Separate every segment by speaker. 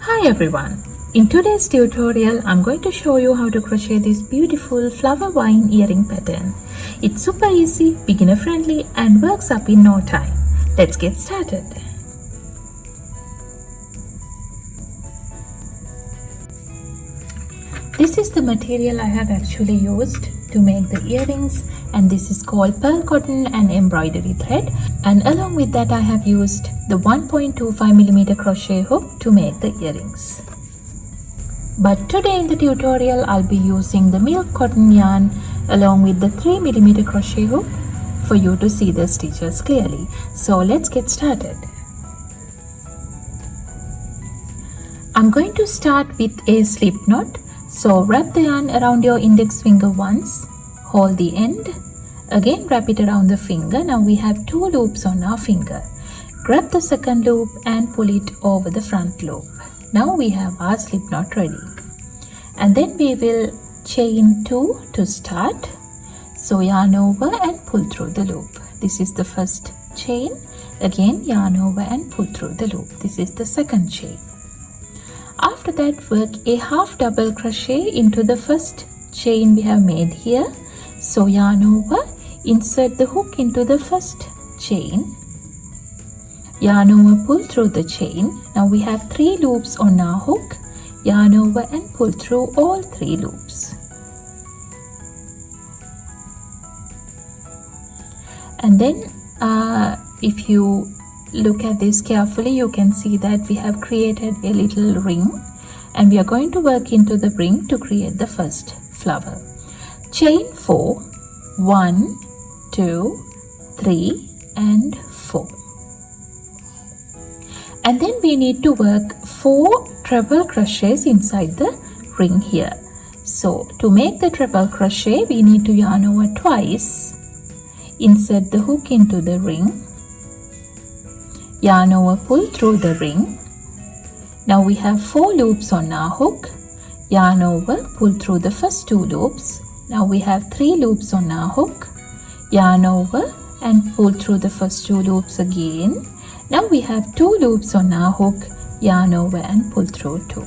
Speaker 1: Hi everyone! In today's tutorial, I'm going to show you how to crochet this beautiful flower vine earring pattern. It's super easy, beginner friendly and works up in no time. Let's get started. This is the material I have actually used to make the earrings, and this is called pearl cotton and embroidery thread, and along with that I have used the 1.25mm crochet hook to make the earrings. But today in the tutorial I'll be using the milk cotton yarn along with the 3mm crochet hook for you to see the stitches clearly. So let's get started. I'm going to start with a slip knot. So wrap the yarn around your index finger once, hold the end, again wrap it around the finger. Now we have 2 loops on our finger. Grab the second loop and pull it over the front loop. Now we have our slip knot ready. And then we will chain 2 to start. So yarn over and pull through the loop. This is the first chain. Again yarn over and pull through the loop. This is the second chain. After that, work a half double crochet into the first chain we have made here. So yarn over, insert the hook into the first chain, yarn over, pull through the chain. Now we have 3 loops on our hook. Yarn over and pull through all 3 loops. And then if you look at this carefully, you can see that we have created a little ring, and we are going to work into the ring to create the first flower. Chain 4, 1, 2, 3 and 4. And then we need to work 4 treble crochets inside the ring here. So to make the treble crochet, we need to yarn over twice, insert the hook into the ring, yarn over, pull through the ring. Now we have 4 loops on our hook. Yarn over, pull through the first 2 loops. Now we have 3 loops on our hook. Yarn over and pull through the first 2 loops again. Now we have 2 loops on our hook. Yarn over and pull through 2.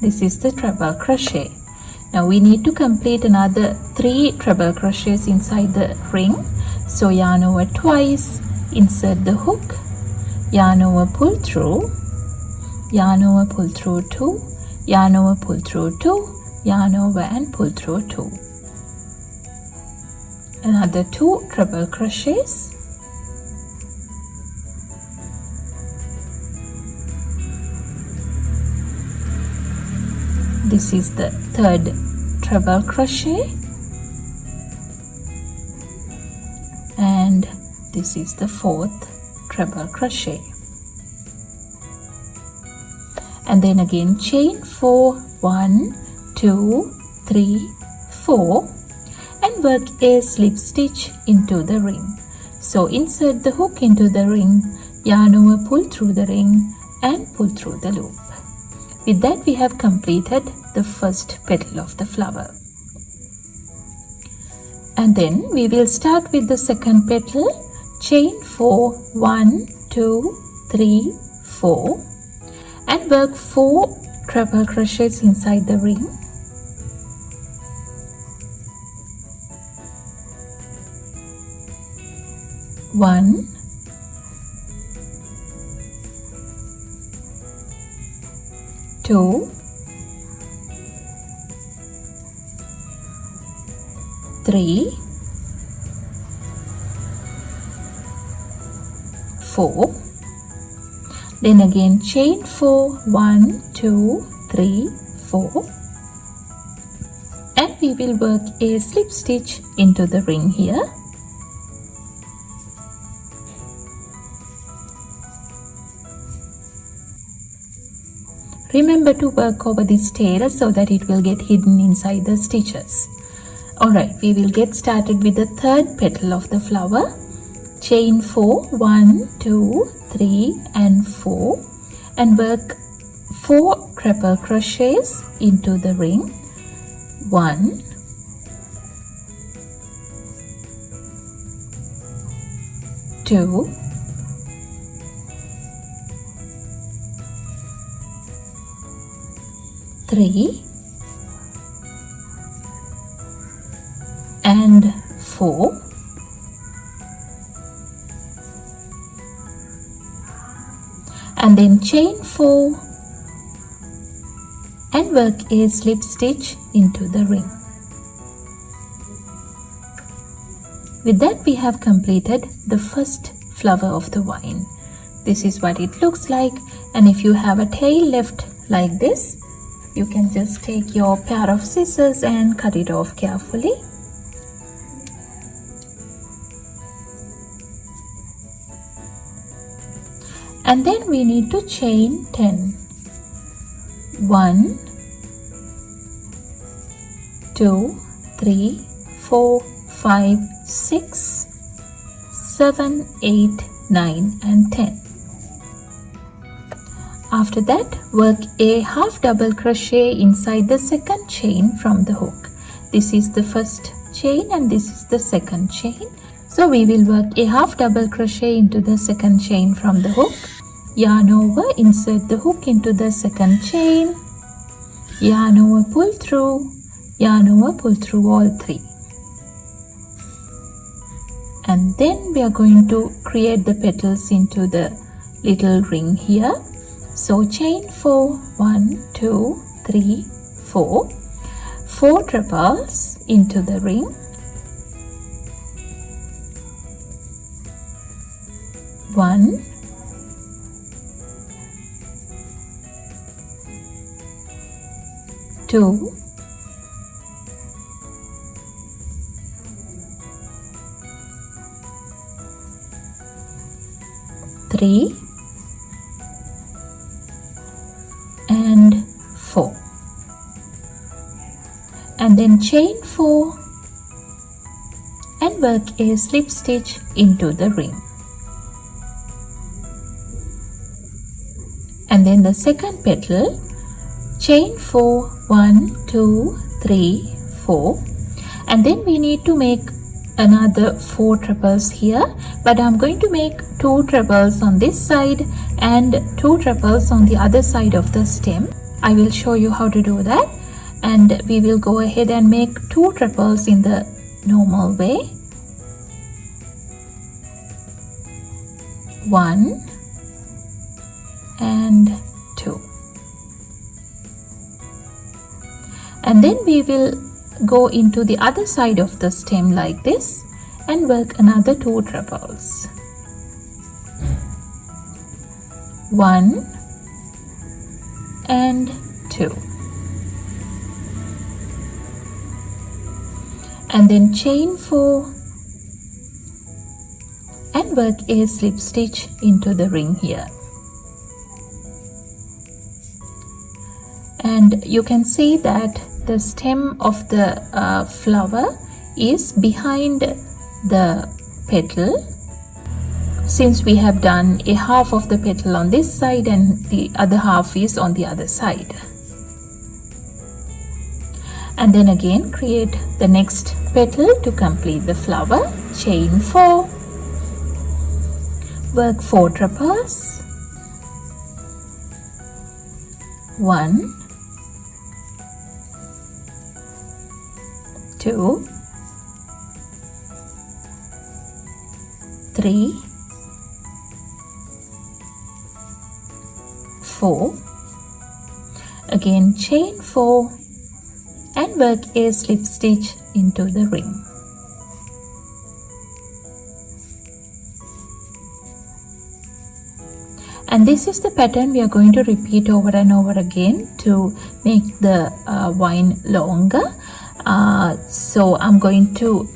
Speaker 1: This is the treble crochet. Now we need to complete another 3 treble crochets inside the ring. So yarn over twice, insert the hook, yarn over, pull through, yarn over, pull through 2, yarn over, pull through 2, yarn over and pull through 2. Another 2 treble crochets. This is the 3rd treble crochet. And this is the 4th treble crochet. And then again chain 4, 1, 2, 3, 4 and work a slip stitch into the ring. So insert the hook into the ring, yarn over, pull through the ring and pull through the loop. With that we have completed the first petal of the flower. And then we will start with the second petal. Chain 4, 1, 2, 3, 4 and work 4 treble crochets inside the ring. One, two, 3, 4. Then again chain 4, 1, 2, 3, 4 and we will work a slip stitch into the ring here. Remember to work over this tail so that it will get hidden inside the stitches. Alright, we will get started with the 3rd petal of the flower. Chain 4, 1, 2, 3 and 4 and work 4 treble crochets into the ring. 1, 2, 3 and 4, and then chain 4 and work a slip stitch into the ring. With that, we have completed the first flower of the vine. This is what it looks like, and if you have a tail left like this, you can just take your pair of scissors and cut it off carefully. And then we need to chain 10. 1, 2, 3, 4, 5, 6, 7, 8, 9 and 10. After that, work a half double crochet inside the second chain from the hook. This is the first chain and this is the second chain. So we will work a half double crochet into the second chain from the hook. Yarn over, insert the hook into the second chain, yarn over, pull through, yarn over, pull through all 3. And then we are going to create the petals into the little ring here. So chain 4, 1, 2, 3, 4, 4 triples into the ring, 1, 2, 3 and 4, and then chain 4 and work a slip stitch into the ring. And then the second petal, chain 4, 1, 2, 3, 4, and then we need to make another 4 triples here, but I'm going to make 2 triples on this side and 2 triples on the other side of the stem. I will show you how to do that, and we will go ahead and make 2 triples in the normal way. 1 and 2, and then we will go into the other side of the stem like this and work another 2 triples. 1 and 2, and then chain 4 and work a slip stitch into the ring here. And you can see that the stem of the flower is behind the petal, since we have done a half of the petal on this side and the other half is on the other side. And then again create the next petal to complete the flower. Chain 4, work 4 triples, 1, 2, 3, 4, again chain 4 and work a slip stitch into the ring. And this is the pattern we are going to repeat over and over again to make the vine longer. So I'm going to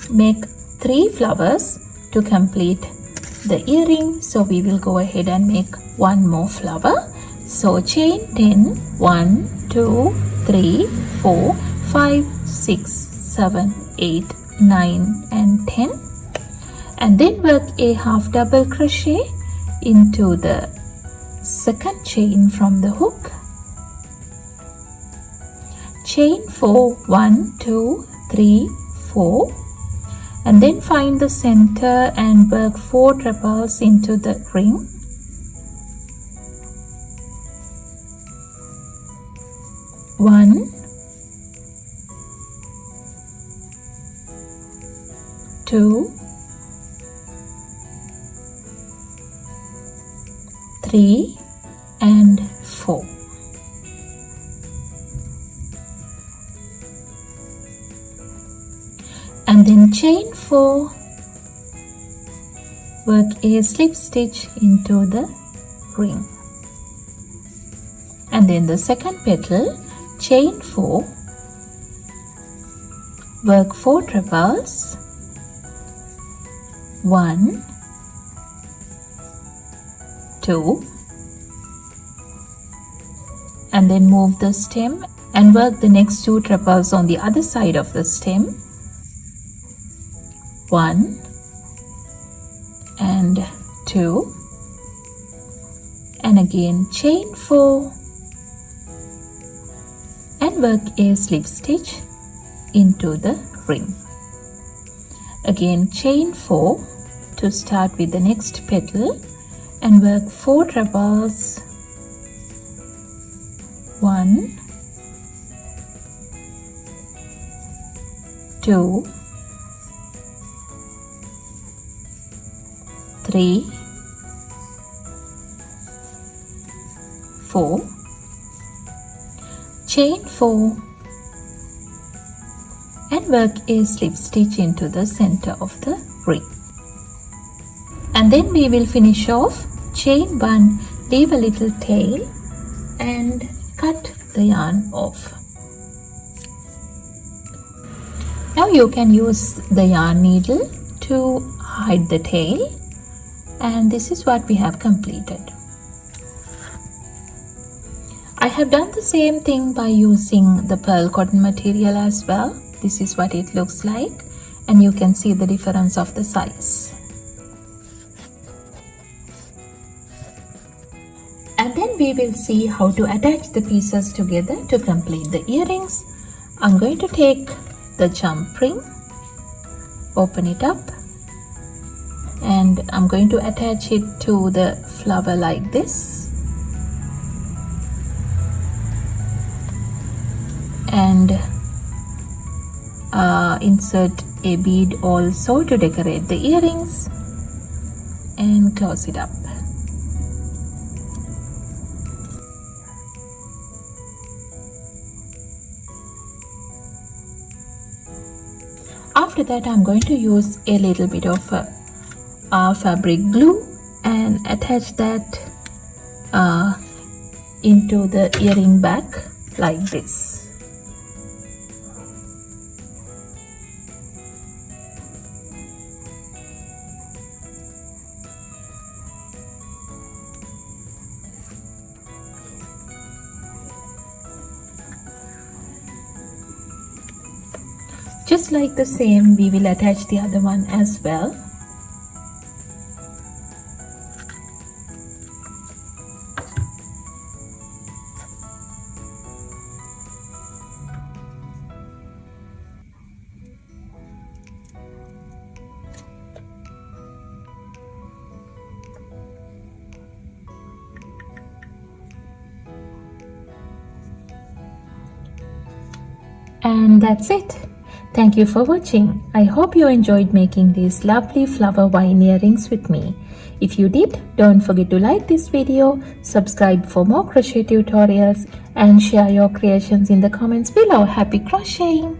Speaker 1: make 3 flowers to complete the earring. So we will go ahead and make 1 more flower. So chain 10, 1, 2, 3, 4, 5, 6, 7, 8, 9 and 10, and then work a half double crochet into the second chain from the hook. Chain 4, 1, 2, 3, 4, and then find the center and work 4 trebles into the ring. One, 2, 3 and 4. And then chain 4, work a slip stitch into the ring. And then the second petal, chain 4, work 4 trebles, 1, 2, and then move the stem and work the next 2 trebles on the other side of the stem, 1 and 2, and again chain 4 and work a slip stitch into the ring. Again chain 4 to start with the next petal and work 4 trebles, 1, 2, 3, 4, chain 4 and work a slip stitch into the center of the ring. And then we will finish off chain 1, leave a little tail and cut the yarn off. Now you can use the yarn needle to hide the tail, and this is what we have completed. I have done the same thing by using the pearl cotton material as well. This is what it looks like, and you can see the difference of the size. And then we will see how to attach the pieces together to complete the earrings. I'm going to take the jump ring, open it up, and I'm going to attach it to the flower like this, and insert a bead also to decorate the earrings and close it up. After that, I'm going to use a little bit of fabric glue and attach that into the earring back like this. Just like the same, we will attach the other one as well. And that's it. Thank you for watching. I hope you enjoyed making these lovely flower vine earrings with me. If you did, don't forget to like this video, subscribe for more crochet tutorials, and share your creations in the comments below. Happy crocheting!